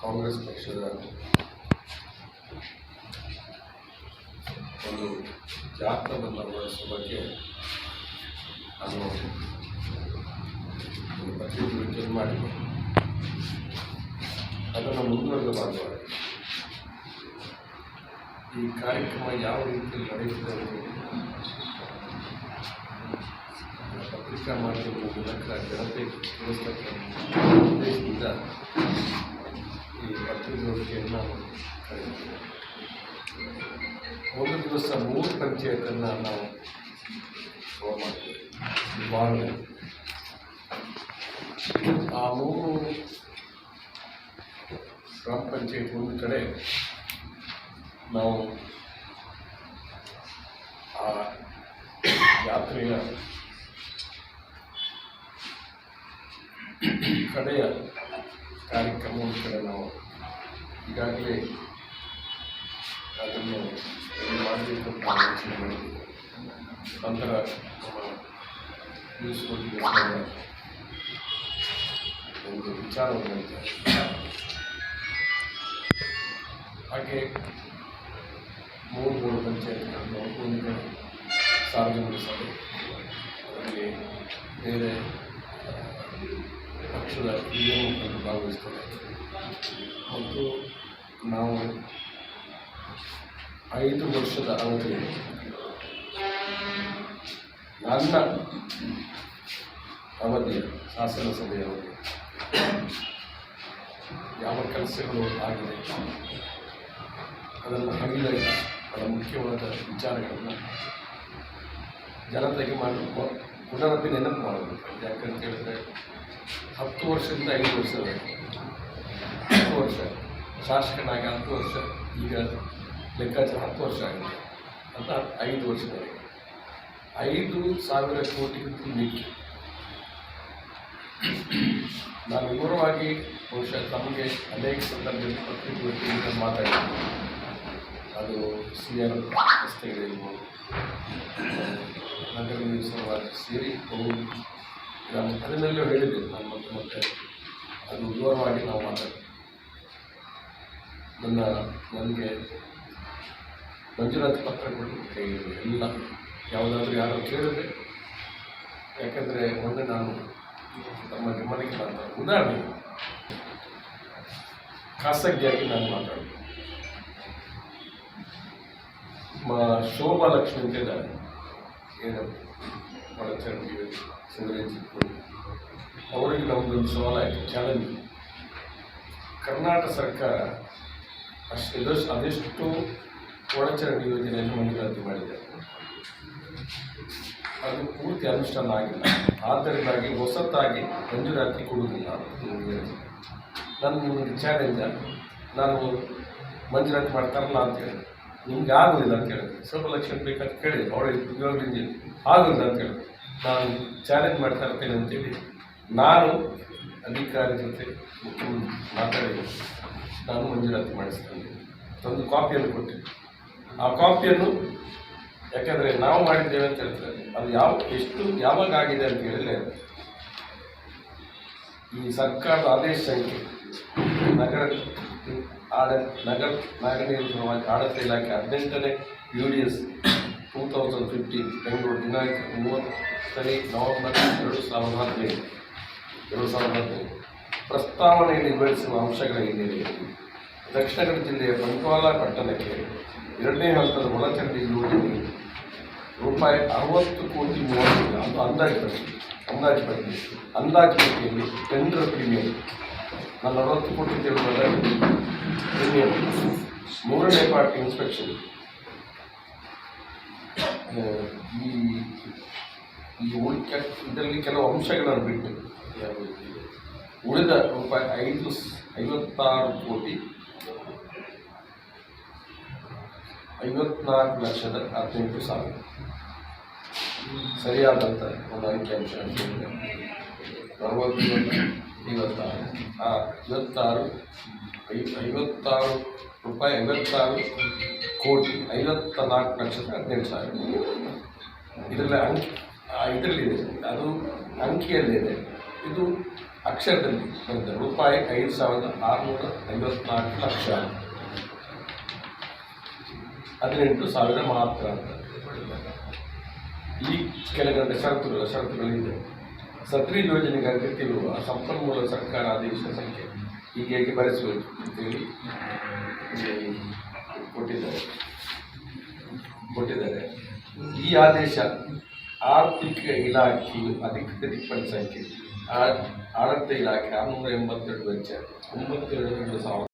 ಕಾಂಗ್ರೆಸ್ ಪಕ್ಷದ ಒಂದು ಜಾತಕವನ್ನು ಬಳಸುವ ಬಗ್ಗೆ ನಾನು ಒಂದು ಪತ್ರಿಕೆ ಮಾಡಿದ್ದೆ. ಅದನ್ನು ಮುಂದುವರೆದ ಭಾಗವಾಗಿ ಈ ಕಾರ್ಯಕ್ರಮ ಯಾವ ರೀತಿಯಲ್ಲಿ ನಡೆಯುತ್ತದೆ ಪತ್ರಿಕಾ ಮಾಧ್ಯಮದ ಮೂಲಕ ಜನತೆ ತಿಳಿಸ್ತಕ್ಕಂಥ ಉದ್ದೇಶದಿಂದ ಈ ಪತ್ರಿಕೋಷ್ಠಿಯನ್ನು ನಾವು ಕರೆದಿದ್ದೇವೆ. ಒಂದು ದಿವಸ 3 ಪಂಚಾಯತನ್ನು ನಾವು ಶೋ ಮಾಡ್ತೇವೆ. ಆ 3 ಗ್ರಾಮ ಪಂಚಾಯತ್ ಒಂದು ಕಡೆ ನಾವು ಆ ಯಾತ್ರೆಯ ಕಡೆಯ ಕಾರ್ಯಕ್ರಮ ಒಂದು ಕಡೆ ನಾವು ಈಗಾಗಲೇ ಅದನ್ನು ಮಾಡಬೇಕಂತ ಯೋಚನೆ ಮಾಡಿದ್ದೀವಿ. ನಂತರ ನಮ್ಮ ನ್ಯೂಸ್ ಒಂದು ವಿಚಾರವನ್ನು ಹಾಗೆ 3 ಪಂಚಾಯತ್ಗಳನ್ನು ಒಂದು ಕಡೆ ಸಾರ್ವಜನಿಕ ಸಭೆ, ಅದರಲ್ಲಿ ಬೇರೆ ಪಕ್ಷದ ಹಿರಿಯ ಮುಖಂಡರು ಭಾಗವಹಿಸ್ತಾರೆ ಮತ್ತು ನಾವು 5 ವರ್ಷದ ಅವಧಿ ನನ್ನ ಅವಧಿಯ ಶಾಸನ ಸಭೆಯ ಅವಧಿ ಯಾವ ಕೆಲಸಗಳು ಆಗಿದೆ ಅದನ್ನು ಹೈಲೈಟ್ ಅದರ ಮುಖ್ಯವಾದ ವಿಚಾರಗಳನ್ನು ಜನತೆಗೆ ಪುನರಪಿ ನೆನಪು ಮಾಡಬೇಕು. ಯಾಕಂತ ಹೇಳಿದ್ರೆ 10 ವರ್ಷದಿಂದ 5 ವರ್ಷವರೆಗೆ 10 ವರ್ಷ ಶಾಸಕನಾಗಿ 10 ವರ್ಷ, ಈಗ ಲೆಕ್ಕಾಚಾರ 10 ವರ್ಷ ಆಗಿದೆ ಅಂತ 5 ವರ್ಷದವರೆಗೆ 5,000 ಕೋಟಿಗಿಂತ ಮಿಕ್ಕಿ ನಾನು ವಿವರವಾಗಿ ಬಹುಶಃ ತಮಗೆ ಅನೇಕ ಸಂದರ್ಭದಲ್ಲಿ ಪತ್ರಿಕೆಗಳಿಂದ ಮಾತಾಡಿದ್ದೀನಿ. ಅದು CR ರಸ್ತೆಗಳಿರ್ಬೋದು, ನಗರ ಸಲುವಾಗಿ ಸೇರಿ ನಾನು ಅದನ್ನೆಲ್ಲೂ ಹೇಳಿದ್ದೇನೆ. ನಾನು ಮತ್ತೆ ಅದು ವಿವರವಾಗಿ ನಾವು ಮಾತಾಡ್ತೀವಿ. ನನಗೆ ಮಂಜೂರಾತಿ ಪತ್ರ ಕೊಡಲಿಕ್ಕೆ ಎಲ್ಲ ಯಾವುದಾದ್ರೂ ಯಾರು ಕೇಳಿದ್ರೆ, ಯಾಕಂದರೆ ಮೊನ್ನೆ ನಾನು ನಮ್ಮ ಗಮನಕ್ಕೆ ಮಾತಾಡೋದು ಉದಾಹರಣೆ ಖಾಸಗಿಯಾಗಿ ನಾನು ಮಾತಾಡೋದು ಶೋಭಾ ಲಕ್ಷ್ಮಿ ಅಂತ ಇದ್ದಾರೆ, ಏನು ಒಳಚರಂಡಿ ಸಿಂಗರೇಜ್ ಅವರಿಗೆ ನಮ್ಮದೊಂದು ಸವಾಲಾಯಿತು, ಚಾಲೆಂಜ್. ಕರ್ನಾಟಕ ಸರ್ಕಾರ ಅದೆಷ್ಟು ಒಳಚರಂಡಿ ಯೋಜನೆಯನ್ನು ಮಂಜೂರಾತಿ ಮಾಡಿದೆ, ಅದು ಪೂರ್ತಿ ಅನುಷ್ಠಾನ ಆಗಿಲ್ಲ. ಆದ್ದರಿಂದಾಗಿ ಹೊಸತಾಗಿ ಮಂಜೂರಾತಿ ಕೊಡುವುದಿಲ್ಲ. ನಾನು ನಿಮಗೆ ಚಾಲೆಂಜ, ನಾನು ಮಂಜೂರಾತಿ ಮಾಡ್ತಾರಲ್ಲ ಅಂತ ಹೇಳಿದೆ. ನಿಮ್ಗೆ ಆಗೋದಿಲ್ಲ ಅಂತ ಹೇಳಿದೆ. ಸ್ವಲ್ಪ ಲಕ್ಷ ಬೇಕಂತ ಕೇಳಿದೆ, ಅವಳು ಇವಾಗಲಿಂದ ಆಗೋದಿಲ್ಲ ಅಂತ ಹೇಳಿದೆ. ನಾನು ಚಾಲೆಂಜ್ ಮಾಡ್ತಾ ಇರ್ತೇನೆ ಅಂತೇಳಿ ನಾನು ಅಧಿಕಾರಿ ಜೊತೆ ಮಾತಾಡಿದೆ. ನಾನು ಮಂಜೂರಾತಿ ಮಾಡಿಸ್ತೇನೆ, ಒಂದು ಕಾಪಿಯನ್ನು ಕೊಟ್ಟಿದ್ದೆ. ಆ ಕಾಪಿಯನ್ನು ಯಾಕೆಂದರೆ ನಾವು ಮಾಡಿದ್ದೇವೆ ಅಂತ ಹೇಳ್ತಾರೆ, ಅದು ಯಾವಾಗ ಆಗಿದೆ ಅಂತ ಹೇಳಿದರೆ, ಈ ಸರ್ಕಾರದ ಆದೇಶ ಸಂಖ್ಯೆ ನಗರ ನಿರ್ಮಾಣ ಆಡಳಿತ ಇಲಾಖೆ 18ನೇ UDS 2015 ಬೆಂಗಳೂರು ದಿನಾಂಕ 30 ನವೆಂಬರ್ 2015 ಪ್ರಸ್ತಾವನೆಯಲ್ಲಿ ವಿವರಿಸುವ ಅಂಶಗಳ ಹಿನ್ನೆಲೆಯಲ್ಲಿ ದಕ್ಷಿಣ ಕನ್ನಡ ಜಿಲ್ಲೆಯ ಬಂಟ್ವಾಳ ಪಟ್ಟಣಕ್ಕೆ 2ನೇ ಹಂತದ ಒಳಚರಂಡಿ ಯೋಜನೆ ₹60 ಕೋಟಿ 30 ಅದು ಅಂದಾಜುಪಟ್ಟಿಯಲ್ಲಿ ಟೆಂಡರ್ ಪ್ರೀಮಿಯಂ ನಾನು 60 ಕೋಟಿ ತಿಳಿದದಲ್ಲಿ ಪ್ರೀಮಿಯಂ 3ನೇ ಪಾರ್ಟ್ ಇನ್ಸ್ಪೆಕ್ಷನ್ ಇದರಲ್ಲಿ ಕೆಲವು ಅಂಶಗಳನ್ನು ಬಿಟ್ಟು ಉಳಿದ ₹56 ಕೋಟಿ 54,18,000 ಸರಿಯಾದಂಥ ಒಂದು ಅಂಕಿಅಂಶ ಅಂತ ಹೇಳಿದೆ. 56 ಕೋಟಿ 54,18,000 ಇದರಲ್ಲಿದೆ, ಅದು ಅಂಕಿಯಲ್ಲಿದೆ. ಇದು ಅಕ್ಷರದಲ್ಲಿ ಬಂದ ರೂಪಾಯಿ 5,654 ಲಕ್ಷ, 18,000 ಮಾತ್ರ ಅಂತ. ಈ ಕೆಳಗಂಡ ಷರತ್ತುಗಳಿದೆ. ಸಕ್ರಿಯ ಯೋಜನೆಗೆ ಅಗತ್ಯವಿರುವ ಸಂಪನ್ಮೂಲ ಸರ್ಕಾರ ಆದೇಶ ಸಂಖ್ಯೆ ಹೀಗೆ ಬರೆಸಬೇಕು ಅಂತೇಳಿ ಕೊಟ್ಟಿದ್ದಾರೆ. ಈ ಆದೇಶ ಆರ್ಥಿಕ ಇಲಾಖೆಯು ಅಧಿಕೃತ ಟಿಪ್ಪಣಿ ಸಂಖ್ಯೆ ಆಡಳಿತ ಇಲಾಖೆ 682 ವೆಚ್ಚ 9/2/2000